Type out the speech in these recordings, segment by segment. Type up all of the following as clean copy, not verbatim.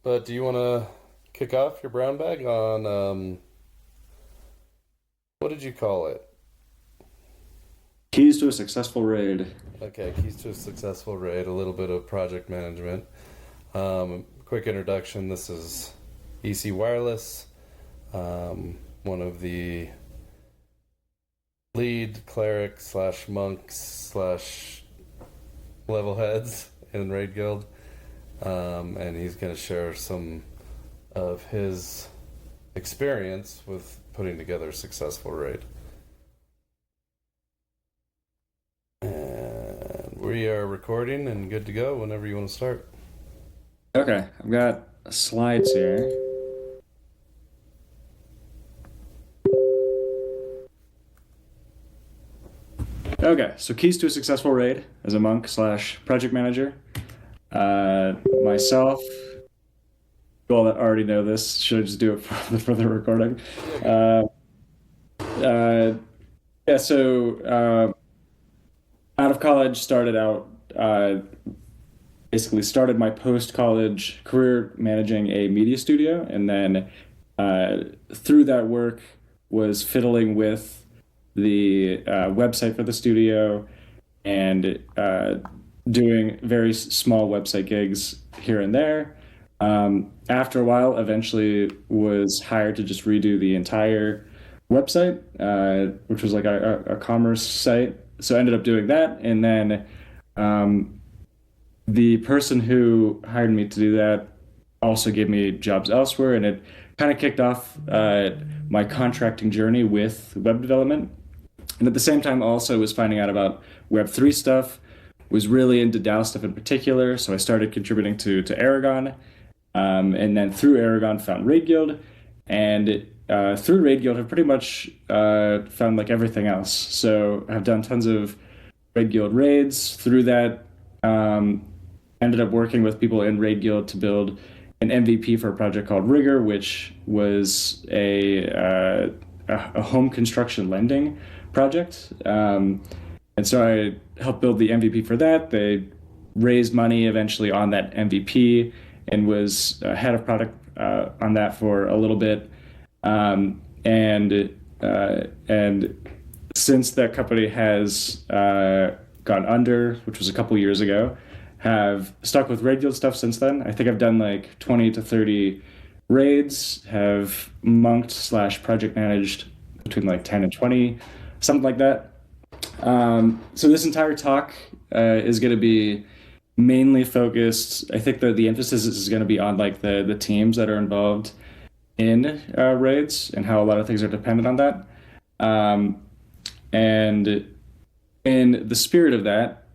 But do you want to kick off your brown bag on what did you call it? Keys to a successful raid. Okay, keys to a successful raid, a little bit of project management. Quick introduction. This is ECWireless, one of the lead cleric slash monks slash level heads in RaidGuild. And he's going to share some of his experience with putting together a successful raid. And we are recording and good to go whenever you want to start. Okay, I've got slides here. Okay, so keys to a successful raid as a monk slash project manager. Myself, you all that already know this, should I just do it for the recording? Yeah, so out of college, basically started my post-college career managing a media studio, and then through that work was fiddling with the website for the studio and doing very small website gigs here and there. After a while, eventually was hired to just redo the entire website, which was like a commerce site. So I ended up doing that, and then the person who hired me to do that also gave me jobs elsewhere, and it kind of kicked off my contracting journey with web development. And at the same time, also was finding out about Web3 stuff, was really into DAO stuff in particular, so I started contributing to Aragon, and then through Aragon found RaidGuild, and through RaidGuild have pretty much found like everything else. So I've done tons of RaidGuild raids. Through that, ended up working with people in RaidGuild to build an MVP for a project called Rigor, which was a home construction lending project. And so I helped build the MVP for that. They raised money eventually on that MVP and was head of product on that for a little bit. And since that company has gone under, which was a couple years ago, have stuck with RaidGuild stuff since then. I think I've done like 20 to 30 raids, have monked slash project managed between like 10 and 20, something like that. So this entire talk is going to be mainly focused. I think the emphasis is going to be on like the teams that are involved in raids and how a lot of things are dependent on that. And in the spirit of that,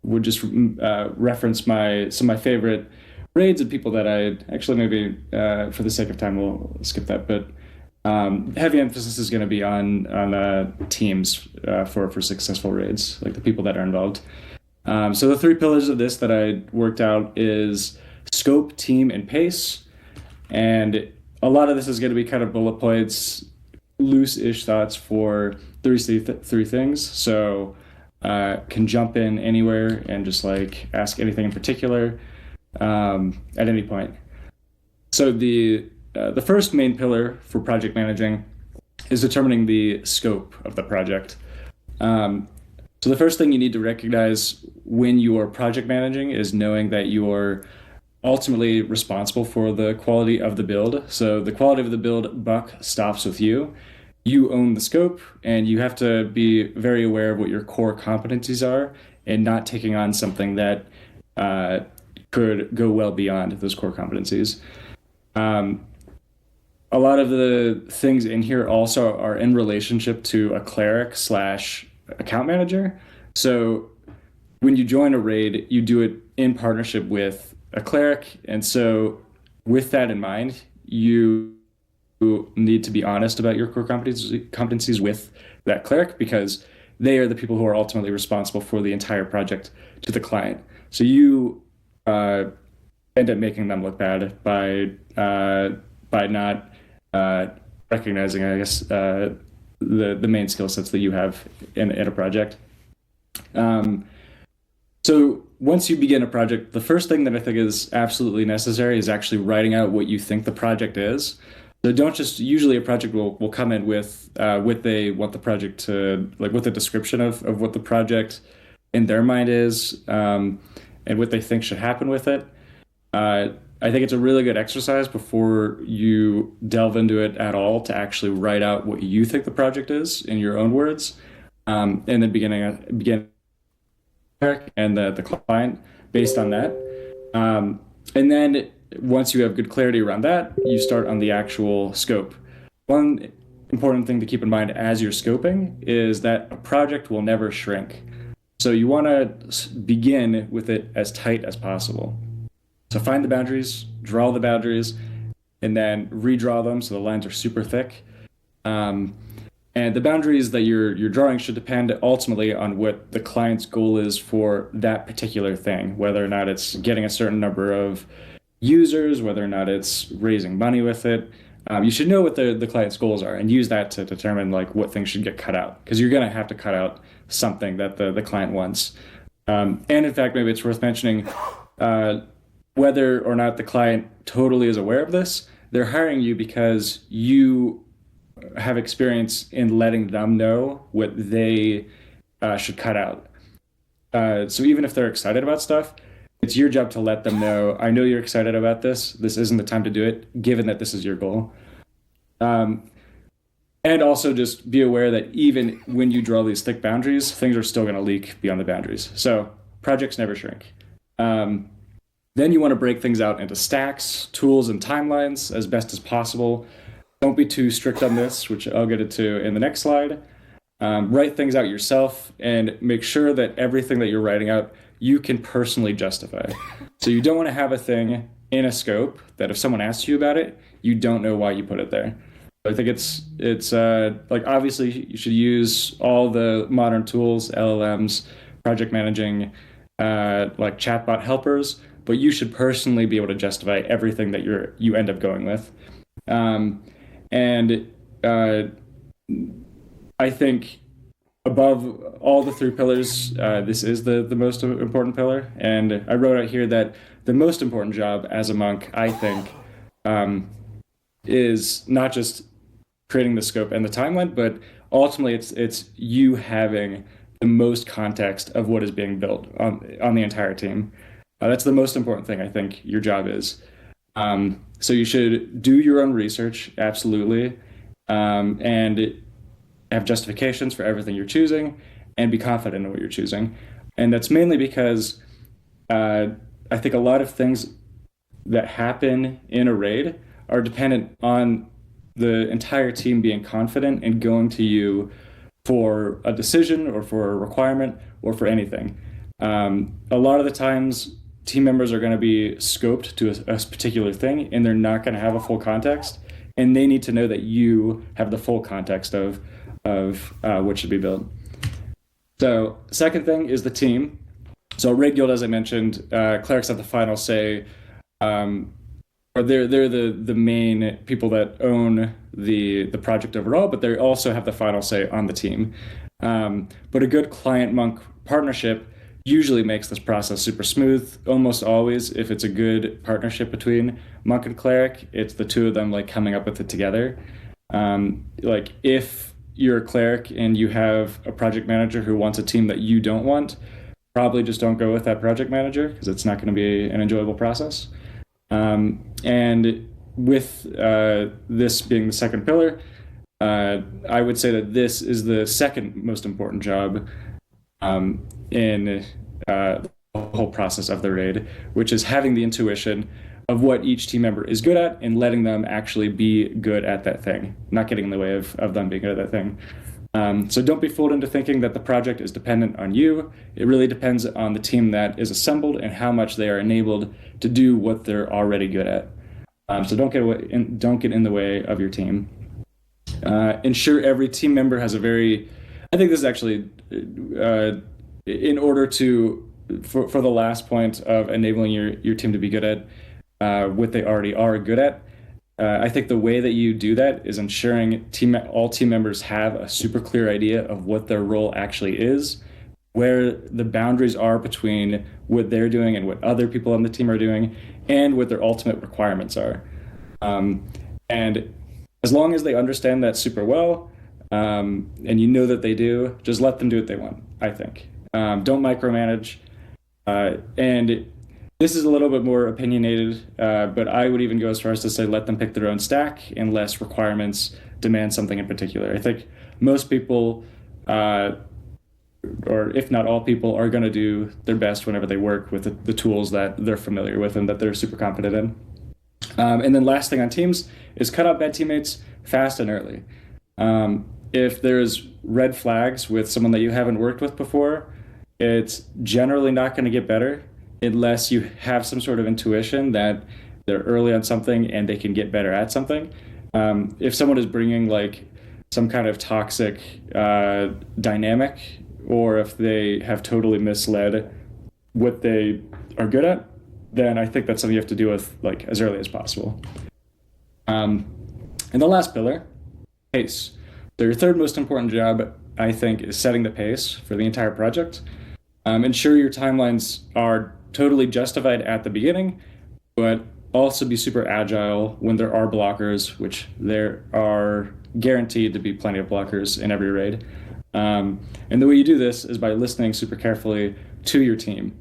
would just reference some of my favorite raids and people that I actually maybe for the sake of time we'll skip that, but heavy emphasis is going to be on teams for successful raids, like the people that are involved. So the three pillars of this that I worked out is scope, team, and pace. And a lot of this is going to be kind of bullet points, loose-ish thoughts for three things. So can jump in anywhere and just like ask anything in particular at any point. So the first main pillar for project managing is determining the scope of the project. So the first thing you need to recognize when you are project managing is knowing that you're ultimately responsible for the quality of the build. So the quality of the build buck stops with you. You own the scope, and you have to be very aware of what your core competencies are and not taking on something that could go well beyond those core competencies. A lot of the things in here also are in relationship to a cleric slash account manager. So when you join a raid, you do it in partnership with a cleric. And so with that in mind, you need to be honest about your core competencies with that cleric, because they are the people who are ultimately responsible for the entire project to the client. So you end up making them look bad by not recognizing, I guess, the main skill sets that you have in a project. So once you begin a project, the first thing that I think is absolutely necessary is actually writing out what you think the project is. So don't just, usually a project will come in with what they want the project to, like with a description of what the project in their mind is, and what they think should happen with it. I think it's a really good exercise before you delve into it at all to actually write out what you think the project is in your own words, and then begin and the client based on that. And then once you have good clarity around that, you start on the actual scope. One important thing to keep in mind as you're scoping is that a project will never shrink. So you want to begin with it as tight as possible. So find the boundaries, draw the boundaries, and then redraw them so the lines are super thick. And the boundaries that you're drawing should depend ultimately on what the client's goal is for that particular thing, whether or not it's getting a certain number of users, whether or not it's raising money with it. You should know what the client's goals are and use that to determine like what things should get cut out, because you're going to have to cut out something that the client wants. And in fact, maybe it's worth mentioning whether or not the client totally is aware of this. They're hiring you because you have experience in letting them know what they should cut out. So even if they're excited about stuff, it's your job to let them know, I know you're excited about this. This isn't the time to do it, given that this is your goal. And also just be aware that even when you draw these thick boundaries, things are still going to leak beyond the boundaries. So projects never shrink. Then you want to break things out into stacks, tools, and timelines as best as possible. Don't be too strict on this, which I'll get into in the next slide. Write things out yourself and make sure that everything that you're writing out, you can personally justify. So you don't want to have a thing in a scope that if someone asks you about it, you don't know why you put it there. I think it's like obviously you should use all the modern tools, LLMs, project managing, like chatbot helpers, but you should personally be able to justify everything that you end up going with. I think above all the three pillars, this is the most important pillar. And I wrote out here that the most important job as a monk, I think, is not just creating the scope and the timeline, but ultimately it's you having the most context of what is being built on the entire team. That's the most important thing I think your job is. So you should do your own research, absolutely, and have justifications for everything you're choosing and be confident in what you're choosing. And that's mainly because I think a lot of things that happen in a raid are dependent on the entire team being confident and going to you for a decision or for a requirement or for anything. A lot of the times, team members are going to be scoped to a particular thing and they're not going to have a full context, and they need to know that you have the full context of what should be built. So second thing is the team. So RaidGuild, as I mentioned, clerics have the final say, or they're the main people that own the project overall, but they also have the final say on the team. But a good client-monk partnership usually makes this process super smooth. Almost always, if it's a good partnership between monk and cleric, it's the two of them like coming up with it together. Like if you're a cleric and you have a project manager who wants a team that you don't want, probably just don't go with that project manager because it's not going to be an enjoyable process. And with this being the second pillar, I would say that this is the second most important job in the whole process of the raid, which is having the intuition of what each team member is good at and letting them actually be good at that thing, not getting in the way of them being good at that thing. So don't be fooled into thinking that the project is dependent on you. It really depends on the team that is assembled and how much they are enabled to do what they're already good at. So don't get in the way of your team. Ensure every team member has I think this is actually in order for the last point of enabling your team to be good at what they already are good at. I think the way that you do that is ensuring all team members have a super clear idea of what their role actually is where the boundaries are between what they're doing and what other people on the team are doing, and what their ultimate requirements are. And as long as they understand that super well, and you know that they do, just let them do what they want, I think. Don't micromanage. And this is a little bit more opinionated, but I would even go as far as to say let them pick their own stack unless requirements demand something in particular. I think most people, or if not all people, are going to do their best whenever they work with the tools that they're familiar with and that they're super confident in. And then last thing on teams is cut out bad teammates fast and early. If there's red flags with someone that you haven't worked with before, it's generally not going to get better unless you have some sort of intuition that they're early on something and they can get better at something. If someone is bringing like some kind of toxic dynamic, or if they have totally misled what they are good at, then I think that's something you have to deal with like as early as possible. And the last pillar, pace. So your third most important job, I think, is setting the pace for the entire project. Ensure your timelines are totally justified at the beginning, but also be super agile when there are blockers, which there are guaranteed to be plenty of blockers in every raid. And the way you do this is by listening super carefully to your team.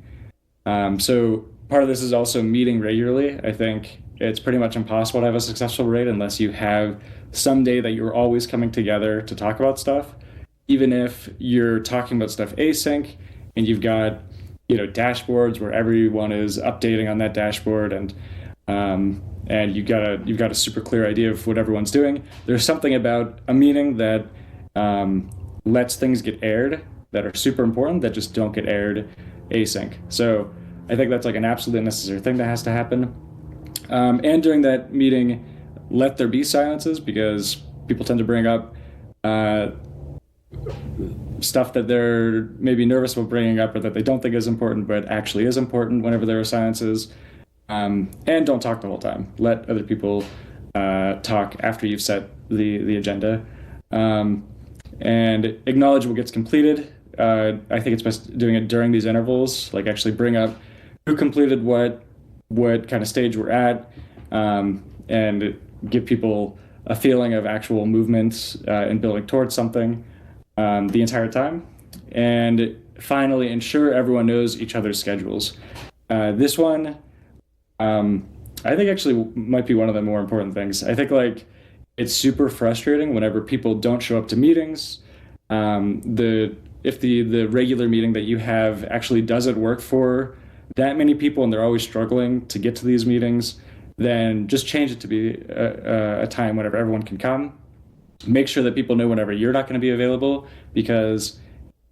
So part of this is also meeting regularly. I think it's pretty much impossible to have a successful raid unless you have some day that you're always coming together to talk about stuff. Even if you're talking about stuff async and you've got, dashboards where everyone is updating on that dashboard, and you've got a super clear idea of what everyone's doing. There's something about a meeting that lets things get aired that are super important that just don't get aired async. So I think that's like an absolutely necessary thing that has to happen. And during that meeting, let there be silences, because people tend to bring up stuff that they're maybe nervous about bringing up or that they don't think is important, but actually is important whenever there are silences. And don't talk the whole time. Let other people talk after you've set the agenda. And acknowledge what gets completed. I think it's best doing it during these intervals, like actually bring up who completed what kind of stage we're at, and give people a feeling of actual movement and building towards something the entire time. And finally, ensure everyone knows each other's schedules. This one, I think actually might be one of the more important things. I think like it's super frustrating whenever people don't show up to meetings. If the regular meeting that you have actually doesn't work for that many people and they're always struggling to get to these meetings, then just change it to be a time whenever everyone can come. Make sure that people know whenever you're not going to be available, because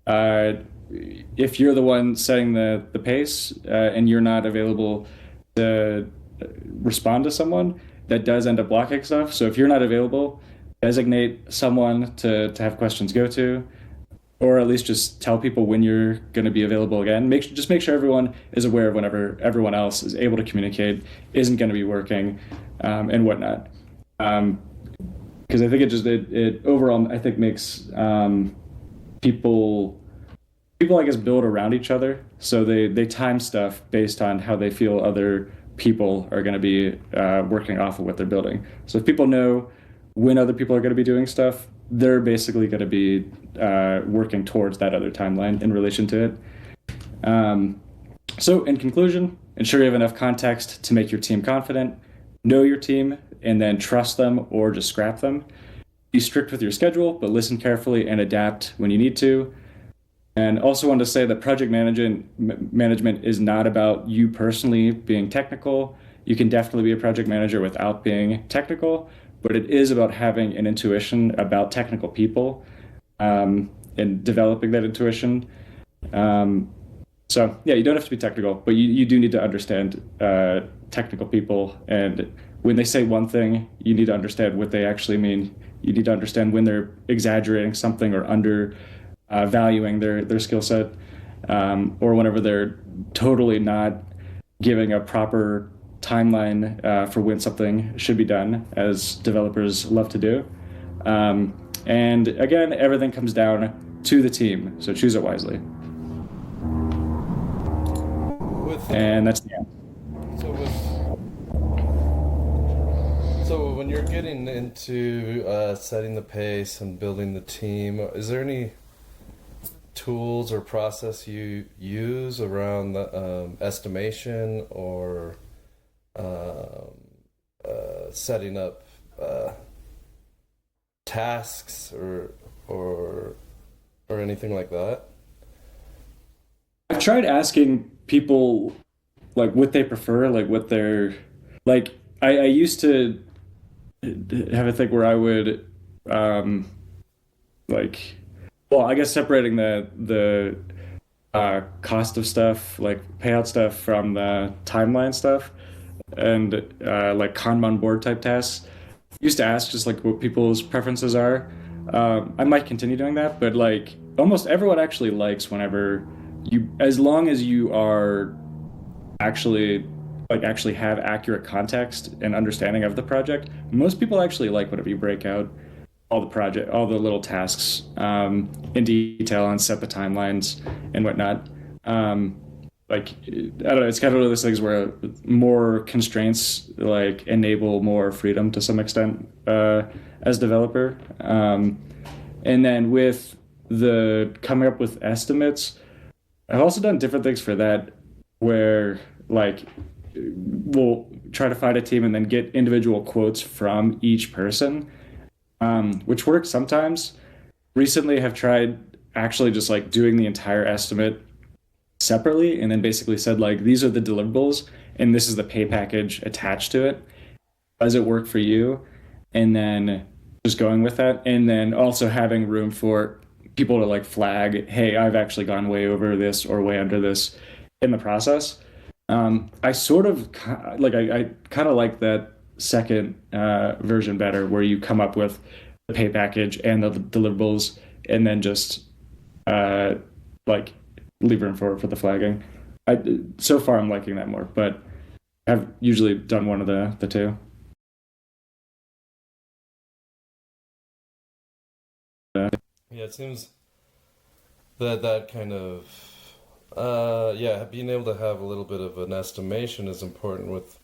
if you're the one setting the pace and you're not available to respond to someone, that does end up blocking stuff. So if you're not available, designate someone to have questions go to, or at least just tell people when you're going to be available again. Just make sure everyone is aware of whenever everyone else is able to communicate, isn't going to be working, and whatnot. Because I think it overall, I think makes people I guess build around each other. So they time stuff based on how they feel other people are going to be working off of what they're building. So if people know when other people are going to be doing stuff, they're basically going to be working towards that other timeline in relation to it. So in conclusion, ensure you have enough context to make your team confident, know your team, and then trust them or just scrap them. Be strict with your schedule, but listen carefully and adapt when you need to. And also want to say that project management is not about you personally being technical. You can definitely be a project manager without being technical, but it is about having an intuition about technical people and developing that intuition. So yeah, you don't have to be technical, but you do need to understand technical people. And when they say one thing, you need to understand what they actually mean. You need to understand when they're exaggerating something or valuing their skill set, or whenever they're totally not giving a proper timeline for when something should be done, as developers love to do. And again, everything comes down to the team, so choose it wisely. With and that's the end. so with so when you're getting into setting the pace and building the team, is there any tools or process you use around the estimation or setting up tasks or anything like that? I've tried asking people like what they prefer, like what they're like. I used to have a thing where I would like, well, I guess separating the cost of stuff, like payout stuff, from the timeline stuff, and like Kanban board type tasks. Used to ask just like what people's preferences are. I might continue doing that, but like almost everyone actually likes whenever you, as long as you are actually actually have accurate context and understanding of the project. Most people actually like whenever you break out all the little tasks in detail and set the timelines and whatnot. Like I don't know, it's kind of one of those things where more constraints like enable more freedom to some extent as developer. And then with the coming up with estimates, I've also done different things for that, where like we'll try to find a team and then get individual quotes from each person, which works sometimes. Recently, have tried actually just like doing the entire estimate separately, and then basically said like these are the deliverables and this is the pay package attached to it. Does it work for you? And then just going with that, and then also having room for people to like flag, hey, I've actually gone way over this or way under this in the process. I sort of like I kind of like that second version better, where you come up with the pay package and the deliverables, and then just like leave room for the flagging. So far I'm liking that more, but I've usually done one of the two. Yeah, it seems that kind of yeah, being able to have a little bit of an estimation is important with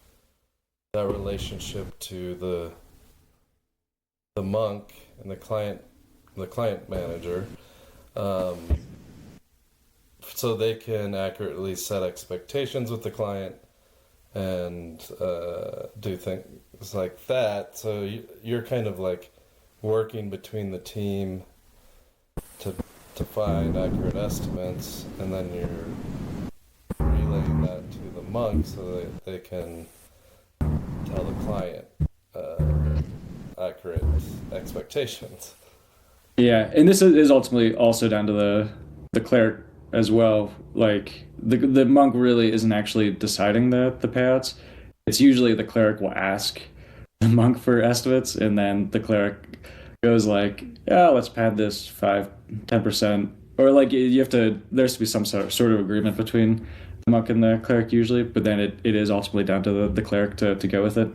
that relationship to the monk and the client manager, um, so they can accurately set expectations with the client and do things like that. So you're kind of like working between the team to find accurate estimates, and then you're relaying that to the monk so that they can tell the client accurate expectations. Yeah, and this is ultimately also down to the cleric as well. Like the monk really isn't actually deciding the payouts. It's usually the cleric will ask the monk for estimates, and then the cleric goes like, yeah, let's pad this 5-10%, or like you have to, there has to be some sort of agreement between the monk and the cleric usually, but then it is ultimately down to the cleric to go with it.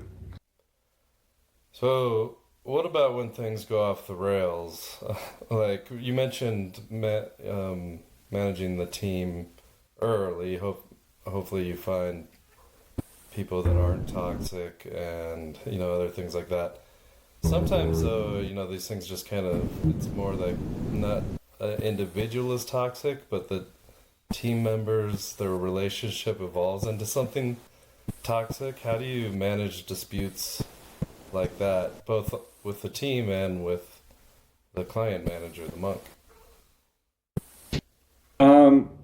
So what about when things go off the rails? Like you mentioned, managing the team early. Hopefully you find people that aren't toxic, and other things like that. Sometimes though, these things just kind of, it's more like not an individual is toxic, but the team members, their relationship evolves into something toxic. How do you manage disputes like that, both with the team and with the client manager, the monk?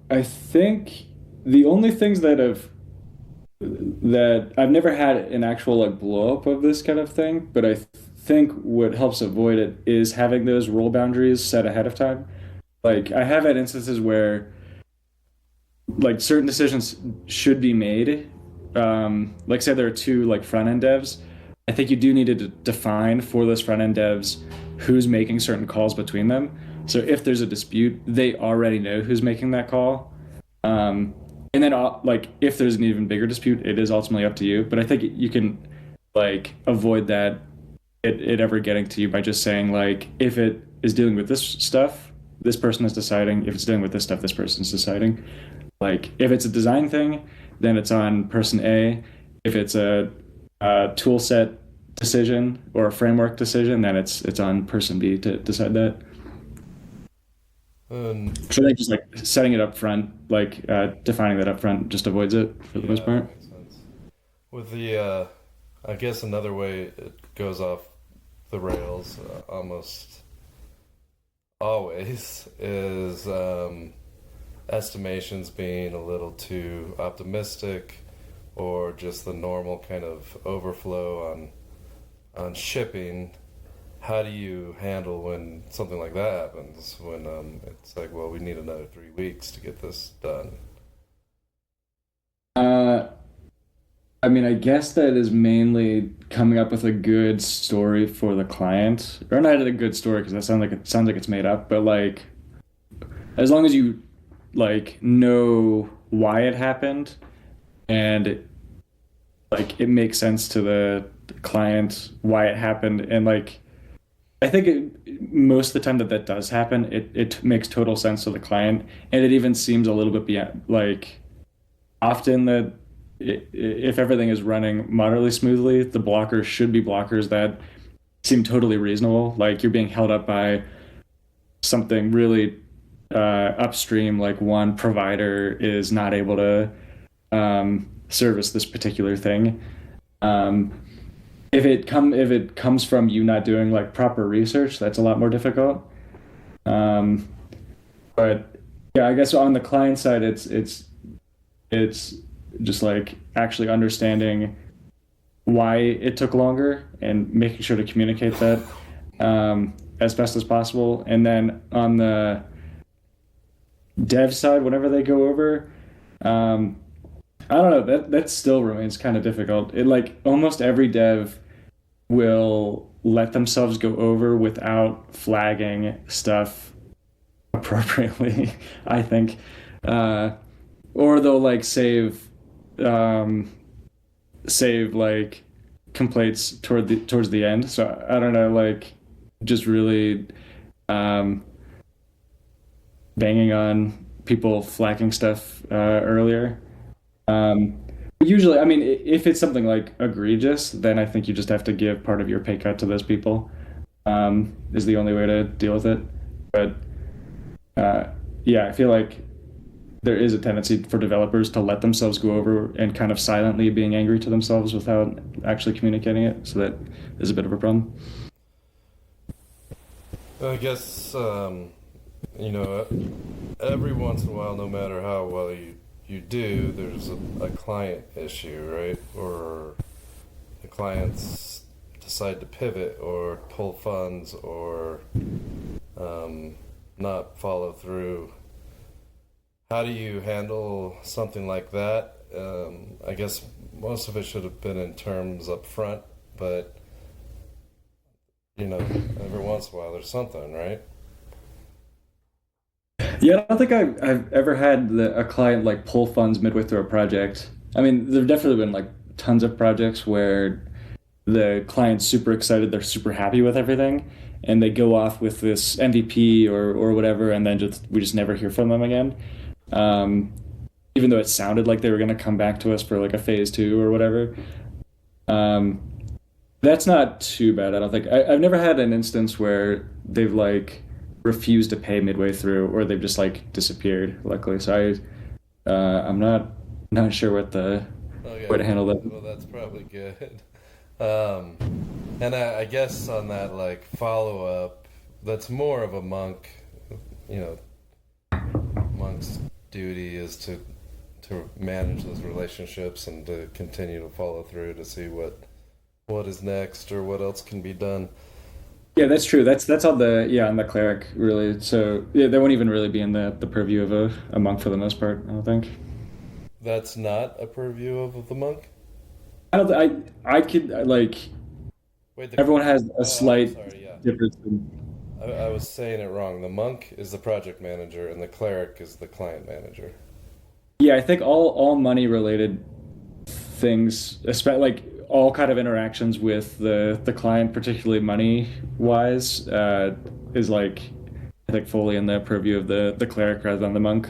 I think the only things that I've never had an actual like blow up of this kind of thing, but I think what helps avoid it is having those role boundaries set ahead of time. Like I have had instances where like certain decisions should be made. Like say there are two like front end devs. I think you do need to define for those front end devs who's making certain calls between them. So if there's a dispute, they already know who's making that call. And then like if there's an even bigger dispute, it is ultimately up to you. But I think you can like avoid that it ever getting to you by just saying like, if it is dealing with this stuff, this person is deciding. If it's dealing with this stuff, this person's deciding. Like if it's a design thing, then it's on person A. If it's a tool set decision or a framework decision, then it's on person B to decide that. And So I think just like setting it up front, like defining that up front, just avoids it for the yeah, most that part. makes sense. With the, I guess another way it goes off the rails almost always is estimations being a little too optimistic, or just the normal kind of overflow on shipping. How do you handle when something like that happens? When it's like, well, we need another 3 weeks to get this done. Uh, I mean, I guess that is mainly coming up with a good story for the client, or not a good story because that sounds like it's made up, but like as long as you like know why it happened and like it makes sense to the client why it happened, and like I think most of the time that that does happen, it makes total sense to the client, and it even seems a little bit beyond like often that if everything is running moderately smoothly, the blockers should be blockers that seem totally reasonable. Like you're being held up by something really upstream, like one provider is not able to service this particular thing. Um, if it comes from you not doing like proper research, that's a lot more difficult. Um, but yeah, I guess on the client side, it's just like actually understanding why it took longer and making sure to communicate that as best as possible. And then on the dev side, whenever they go over, um, I don't know, that still remains kind of difficult. It like almost every dev will let themselves go over without flagging stuff appropriately, I think. Uh, or they'll like um, save like complaints towards the end. So I don't know, like just really um, banging on people flagging stuff earlier. But usually, I mean, if it's something like egregious, then I think you just have to give part of your pay cut to those people. Is the only way to deal with it. But uh, yeah, I feel like there is a tendency for developers to let themselves go over and kind of silently being angry to themselves without actually communicating it. So that is a bit of a problem. I guess you know, every once in a while, no matter how well you do, there's a client issue, right? Or the clients decide to pivot or pull funds or not follow through. How do you handle something like that? I guess most of it should have been in terms up front, but you know, every once in a while there's something, right? Yeah, I don't think I've ever had a client like pull funds midway through a project. I mean, there've definitely been like tons of projects where the client's super excited, they're super happy with everything, and they go off with this MVP or whatever, and then just we just never hear from them again. Um, Even though it sounded like they were going to come back to us for like a phase two or whatever. Um, that's not too bad, I don't think. I've never had an instance where they've like refused to pay midway through, or they've just like disappeared. Luckily, so I'm not sure what the way Okay, to handle that. well, that's probably good. Um, and I guess on that, like, follow up, that's more of a monk, you know, monk's duty is to manage those relationships and to continue to follow through to see what is next or what else can be done. Yeah, that's true. That's on on the cleric really. So yeah, they won't even really be in the purview of a monk for the most part, I don't think. That's not a purview of the monk? I don't. I could like Wait, everyone has a oh, I'm slight sorry, yeah. difference. I was saying it wrong. The monk is the project manager and the cleric is the client manager. Yeah, I think all money related things, especially like all kind of interactions with the client, particularly money wise, is like I think fully in the purview of the cleric rather than the monk.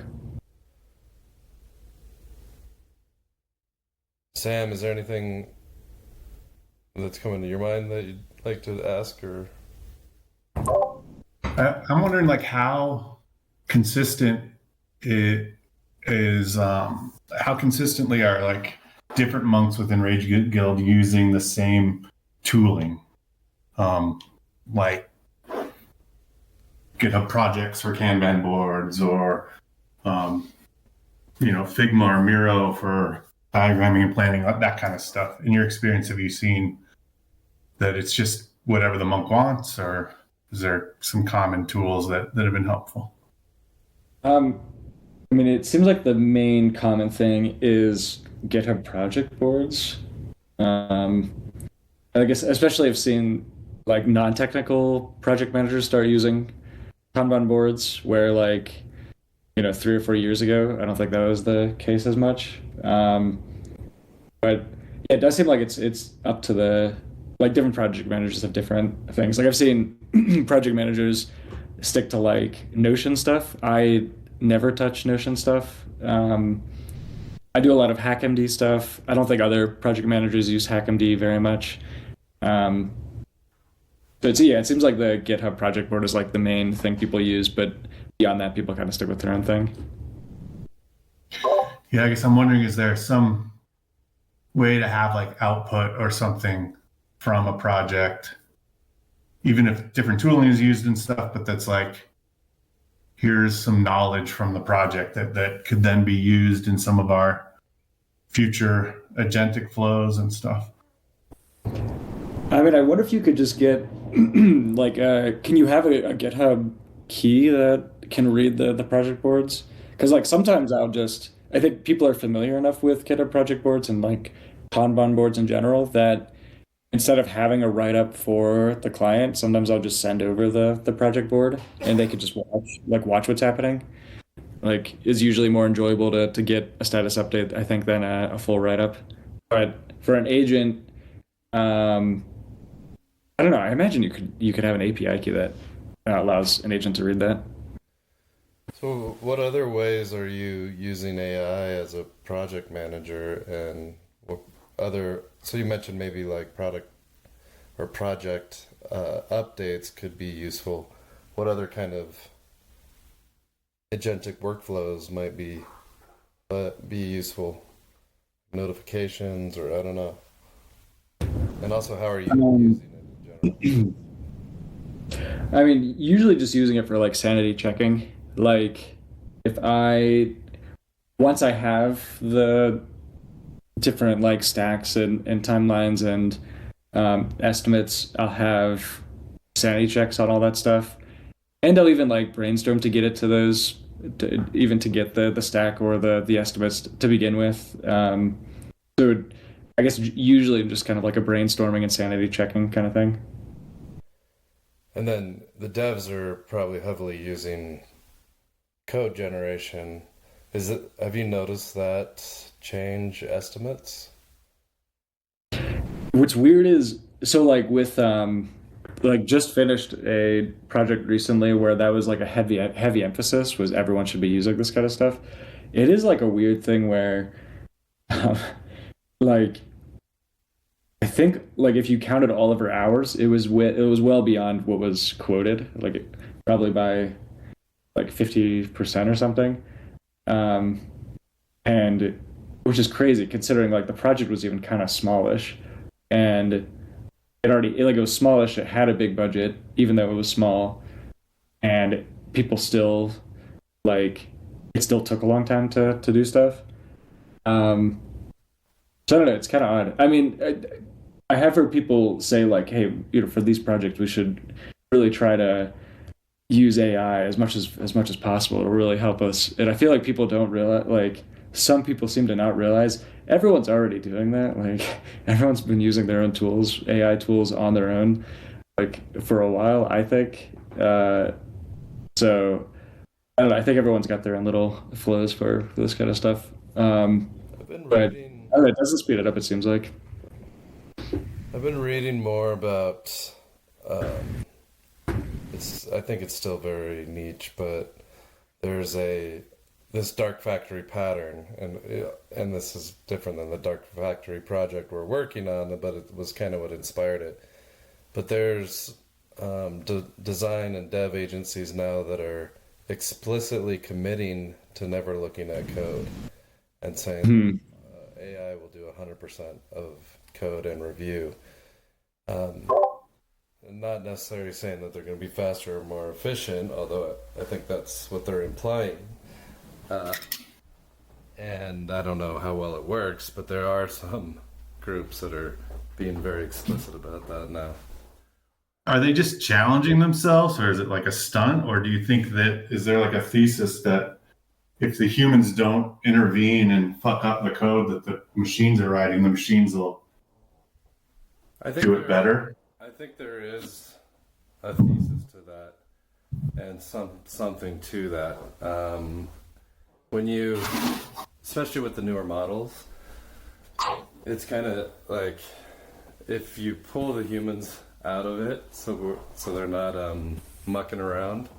Sam, is there anything that's coming to your mind that you'd like to ask or? I'm wondering like how consistent it is. How consistently are like different monks within Rage Guild using the same tooling, like GitHub projects for Kanban boards, or Figma or Miro for diagramming and planning, that kind of stuff. In your experience, have you seen that it's just whatever the monk wants, or is there some common tools that have been helpful? I mean, it seems like the main common thing is GitHub project boards. Um, I guess especially I've seen like non-technical project managers start using Kanban boards where like, 3 or 4 years ago, I don't think that was the case as much. But yeah, it does seem like it's up to the like different project managers have different things. Like I've seen project managers stick to like Notion stuff. I never touch Notion stuff. I do a lot of HackMD stuff. I don't think other project managers use HackMD very much. Um, but yeah, it seems like the GitHub project board is like the main thing people use, but beyond that, people kind of stick with their own thing. Yeah, I guess I'm wondering, is there some way to have like output or something from a project, even if different tooling is used and stuff, but that's like, here's some knowledge from the project that could then be used in some of our future agentic flows and stuff. I mean, I wonder if you could just get like, can you have a GitHub key that can read the project boards? Because like sometimes I think people are familiar enough with GitHub project boards and like Kanban boards in general that instead of having a write up for the client, sometimes I'll just send over the project board and they could just watch what's happening. Like is usually more enjoyable to get a status update, I think, than a full write up. But for an agent, um, I don't know. I imagine you could have an API key that allows an agent to read that. So, what other ways are you using AI as a project manager, and what other? So you mentioned maybe like product or project updates could be useful. What other kind of agentic workflows might be useful? Notifications, or I don't know. And also, how are you Um, using it in general? I mean, usually just using it for like sanity checking. Like if I once I have the different like stacks and timelines and estimates, I'll have sanity checks on all that stuff. And I'll even like brainstorm to get it to those even to get the stack or the estimates to begin with. So I guess usually just kind of like a brainstorming and sanity checking kind of thing. And then the devs are probably heavily using code generation. Have you noticed that change estimates? What's weird is so like with like just finished a project recently where that was like a heavy emphasis was everyone should be using this kind of stuff. It is like a weird thing where like I think like if you counted all of her hours, it was well beyond what was quoted, probably by like 50% or something. Um, and which is crazy considering like the project was even kind of smallish and it was smallish, it had a big budget, even though it was small, and people still like it still took a long time to do stuff. Um, so I don't know, it's kind of odd. I mean, I have heard people say like, hey, for these projects, we should really try to use AI as much as possible to really help us. And I feel like people don't realize, like, some people seem to not realize everyone's already doing that. Like, everyone's been using their own tools, AI tools on their own, like for a while, I think. So I don't know. I think everyone's got their own little flows for this kind of stuff. I've been But reading I don't know, it doesn't speed it up, it seems like. I've been reading more about um, I think it's still very niche, but there's a this dark factory pattern, and this is different than the dark factory project we're working on, but it was kind of what inspired it. But there's design and dev agencies now that are explicitly committing to never looking at code and saying AI will do 100% of code and review. Not necessarily saying that they're going to be faster or more efficient, although I think that's what they're implying. And I don't know how well it works, but there are some groups that are being very explicit about that now. Are they just challenging themselves, or is it like a stunt? Or do you think that, is there like a thesis that if the humans don't intervene and fuck up the code that the machines are writing, the machines will do it better? I think there is a thesis to that, and something to that. When you, especially with the newer models, it's kind of like if you pull the humans out of it, so they're not mucking around.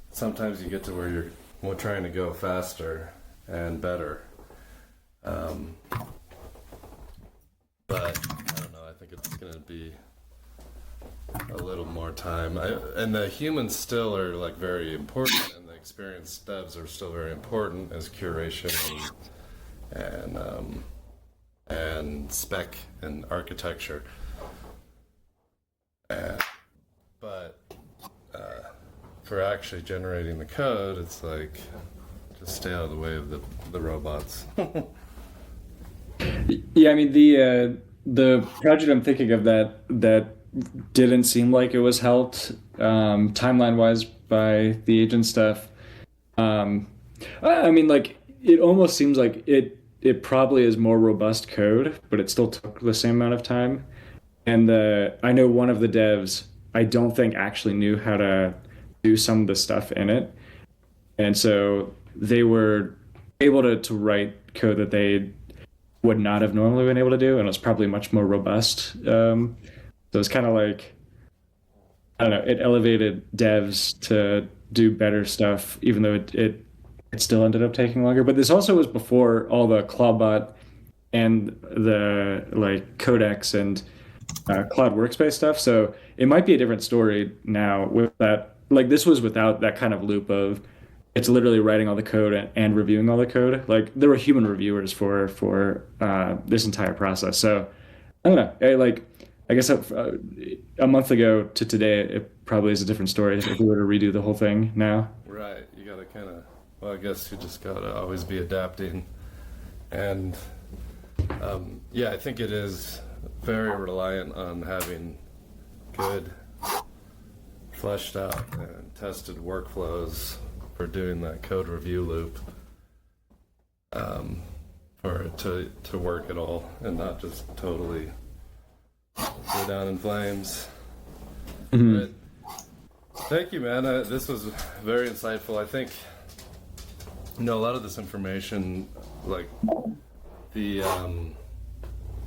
Sometimes you get to where we're trying to go faster and better. But I don't know. I think it's going to be a little more time. And the humans still are like very important, and the experienced devs are still very important as curation and spec and architecture. But for actually generating the code, it's like just stay out of the way of the robots. Yeah, I mean the project I'm thinking of that didn't seem like it was helped timeline wise by the agent stuff. I mean, like it almost seems like it probably is more robust code, but it still took the same amount of time. And I know one of the devs I don't think actually knew how to do some of the stuff in it, and so they were able to write code that they would not have normally been able to do, and it was probably much more robust. So it's kind of like, I don't know, it elevated devs to do better stuff, even though it still ended up taking longer. But this also was before all the Clawbot and the like Codex and Cloud Workspace stuff. So it might be a different story now with that. Like this was without that kind of loop of it's literally writing all the code and reviewing all the code. Like there were human reviewers for this entire process. So I don't know. I guess a month ago to today, it probably is a different story if we were to redo the whole thing now. Right. You gotta kind of. Well, I guess you just gotta always be adapting, and yeah, I think it is very reliant on having good, fleshed out and tested workflows for doing that code review loop, for it to work at all and not just totally go down in flames. Mm-hmm. But thank you, man. This was very insightful. I think a lot of this information, like the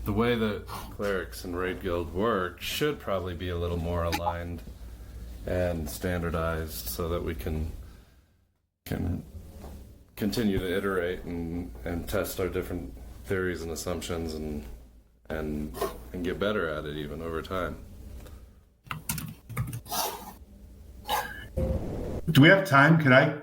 way that clerics and RaidGuild work, should probably be a little more aligned and standardized so that we can continue to iterate and test our different theories and assumptions and get better at it even over time. Do we have time? Could I